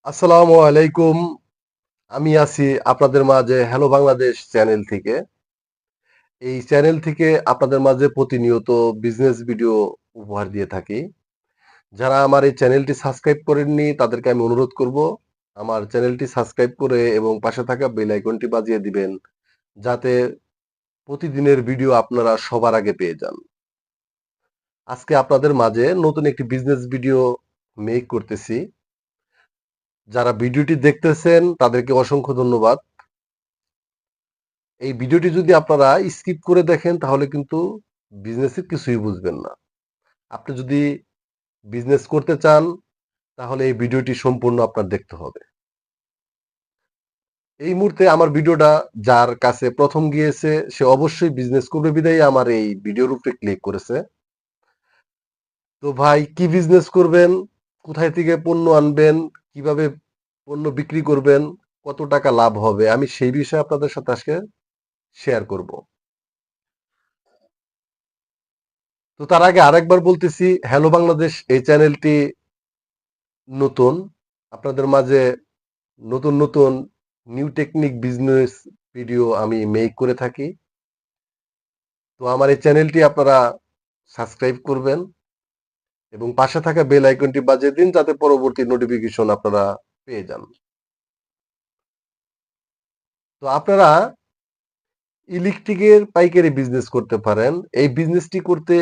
আসসালামু আলাইকুম। আমি আছি আপনাদের মাঝে হ্যালো বাংলাদেশ চ্যানেল থেকে। এই চ্যানেল থেকে আপনাদের মাঝে প্রতিনিয়ত বিজনেস ভিডিও উপহার দিয়ে থাকি। যারা আমার এই চ্যানেলটি সাবস্ক্রাইব করেননি তাদেরকে আমি অনুরোধ করব আমার চ্যানেলটি সাবস্ক্রাইব করে এবং পাশে থাকা বেল আইকনটি বাজিয়ে দিবেন যাতে প্রতিদিনের ভিডিও আপনারা সবার আগে পেয়ে যান। আজকে আপনাদের মাঝে নতুন একটি বিজনেস ভিডিও মেক করতেছি। যারা ভিডিওটি দেখতেছেন তাদেরকে অসংখ্য ধন্যবাদ। এই ভিডিওটি যদি আপনারা স্কিপ করে দেখেন তাহলে কিন্তু বিজনেসের কিছুই বুঝবেন না। আপনি যদি বিজনেস করতে চান তাহলে এই ভিডিওটি সম্পূর্ণ আপনার দেখতে হবে। এই মুহূর্তে আমার ভিডিওটা যার কাছে প্রথম গিয়েছে সে অবশ্যই বিজনেস করবে বিধায় আমার এই ভিডিওর উপরে ক্লিক করেছে। তো ভাই কি বিজনেস করবেন, কোথায় থেকে পণ্য আনবেন, কিভাবে পণ্য বিক্রি করবেন, কত টাকা লাভ হবে আমি সেই বিষয়ে আপনাদের সাথে আজকে শেয়ার করব। তো তার আগে আরেকবার বলতেছি হ্যালো বাংলাদেশ এই চ্যানেলটি নতুন। আপনাদের মাঝে নতুন নতুন নিউ টেকনিক বিজনেস ভিডিও আমি মেক করে থাকি। তো আমার এই চ্যানেলটি আপনারা সাবস্ক্রাইব করবেন এবং পাশে থাকা বেল আইকনটি বাজিয়ে দিন যাতে পরবর্তী নোটিফিকেশন আপনারা পেয়ে যান। তো আপনারা ইলেকট্রিকের পাইকারি বিজনেস করতে পারেন। এই বিজনেসটি করতে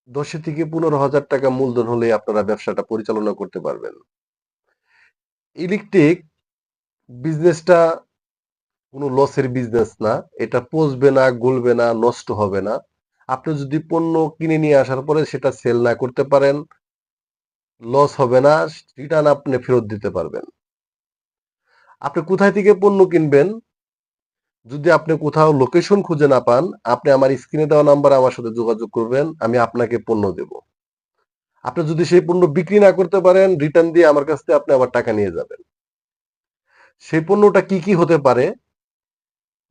10 থেকে 15 হাজার টাকা মূলধন হলে আপনারা ব্যবসাটা পরিচালনা করতে পারবেন। ইলেকট্রিক বিজনেসটা কোনো লসের বিজনেস না। এটা পচবে না, গলবে না, নষ্ট হবে না। আপনি যদি পণ্য কিনে নিয়ে আসার পরে সেটা সেল না করতে পারেন, লস হবে না, রিটার্ন আপনি ফেরত দিতে পারবেন। আপনি কোথায় থেকে পণ্য কিনবেন? যদি আপনি কোথাও লোকেশন খুঁজে না পান, আপনি আমার স্ক্রিনে দেওয়া নাম্বারে আমার সাথে যোগাযোগ করবেন। আমি আপনাকে পণ্য দেব। আপনি যদি সেই পণ্য বিক্রি না করতে পারেন, রিটার্ন দিয়ে আমার কাছ থেকে আপনি আবার টাকা নিয়ে যাবেন। সেই পণ্যটা কি কি হতে পারে?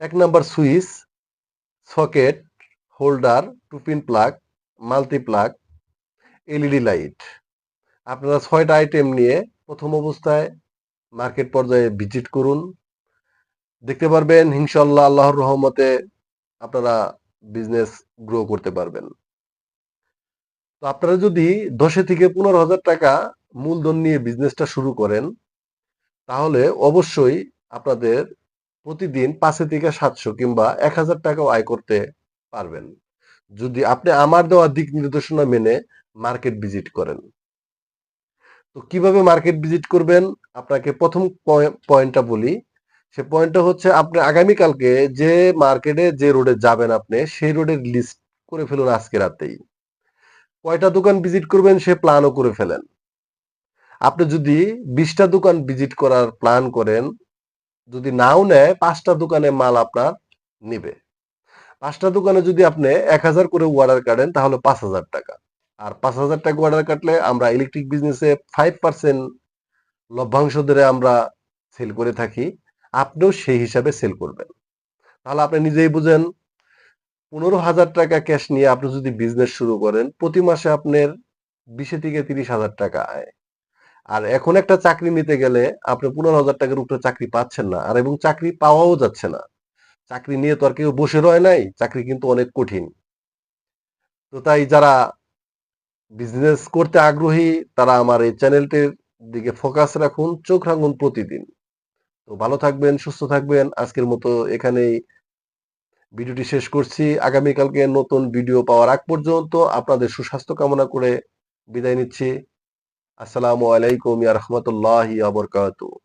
১ number switch, socket, holder, 2 pin plug, multi plug, LED light. আপনারা ৬ টা আইটেম নিয়ে প্রথম অবস্থায় মার্কেট পর্যায়ে ভিজিট করুন। দেখতে পারবেন ইনশাআল্লাহ আল্লাহর রহমতে আপনারা বিজনেস গ্রো করতে পারবেন। তো আপনারা যদি ১০ থেকে ১৫ হাজার টাকা মূলধন নিয়ে বিজনেসটা শুরু করেন তাহলে অবশ্যই আপনাদের প্রতিদিন ৫ থেকে ৭০০ কিংবা ১,০০০ টাকাও আয় করতে পারবেন। যদি আপনি আমার দেওয়া দিক নির্দেশনা মেনে মার্কেট ভিজিট করেন। তো কিভাবে মার্কেট ভিজিট করবেন? আপনাকে প্রথম পয়েন্টটা বলি। সে পয়েন্টটা হচ্ছে আপনি আগামীকালকে যে মার্কেটে যে রোডে যাবেন আপনি সেই রোডের লিস্ট করে ফেলুন আজকে রাতেই। কয়টা দোকান ভিজিট করবেন সে প্ল্যানও করে ফেলেন। আপনি যদি ২০ টা দোকান ভিজিট করার প্ল্যান করেন, যদি নাও নেয় ৫ টা দোকানে মাল আপনার নিবে। ৫ টা দোকানে যদি আপনি ১,০০০ করে অর্ডার কাটেন তাহলে ৫,০০০ টাকা। আর ৫,০০০ টাকা অর্ডার কাটলে আমরা ইলেকট্রিক বিজনেসে ৫% লভ্যাংশ ধরে আমরা সেল করে থাকি। আপনিও সেই হিসাবে সেল করবেন। তাহলে আপনি নিজেই বুঝেন ১৫,০০০ টাকা ক্যাশ নিয়ে আপনি যদি বিজনেস শুরু করেন, প্রতি মাসে আপনার ২০ থেকে ৩০,০০০ টাকা আয়। আর এখন একটা চাকরি নিতে গেলে আপনি ১৫,০০০ টাকার উপরে চাকরি পাচ্ছেন না। আর এবং চাকরি পাওয়াও যাচ্ছে না। চাকরি নিয়ে তো আর কেউ বসে রয় নাই। চাকরি কিন্তু অনেক কঠিন। তো তাই যারা বিজনেস করতে আগ্রহী তারা আমার এই চ্যানেলটির দিকে ফোকাস রাখুন, চোখ রাখুন প্রতিদিন। তো ভালো থাকবেন, সুস্থ থাকবেন। আজকের মতো এখানেই ভিডিওটি শেষ করছি। আগামীকালকে নতুন ভিডিও পাওয়ার আগ পর্যন্ত আপনাদের সুস্বাস্থ্য কামনা করে বিদায় নিচ্ছি। আসসালামু আলাইকুম ইয়া রাহমাতুল্লাহি ওয়া বারাকাতুহু।